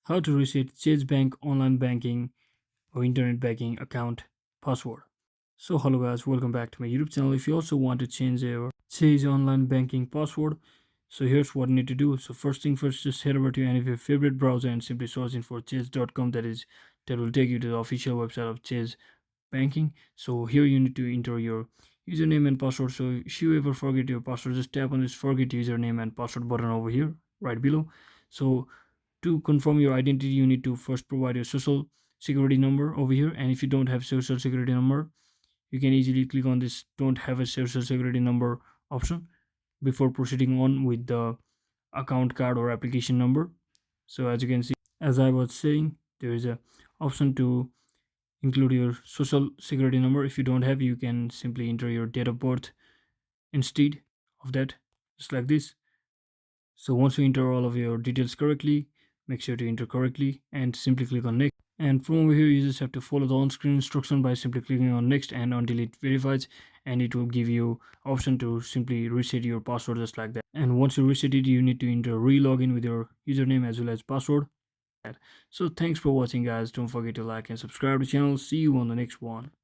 How to reset Chase Bank online banking or internet banking account password. So hello guys, welcome back to my YouTube channel. If you also want to change your Chase online banking password, so here's what you need to do. So first thing first, just head over to any of your favorite browser and simply search in for chase.com. That will take you to the official website of Chase banking. So here you need to enter your username and password. So if you ever forget your password, just tap on this forget username and password button over here right below. So to confirm your identity, you need to first provide your social security number over here. And if you don't have social security number, you can easily click on this don't have a social security number option before proceeding on with the account card or application number. So as you can see, as I was saying, there is a option to include your social security number. If you don't have, you can simply enter your date of birth instead of that, just like this. So once you enter all of your details correctly, make sure to enter correctly and simply click on next. And from over here, you just have to follow the on-screen instruction by simply clicking on next and until it verifies, and it will give you option to simply reset your password just like that. And once you reset it, you need to enter re-login with your username as well as password. So thanks for watching guys. Don't forget to like and subscribe to the channel. See you on the next one.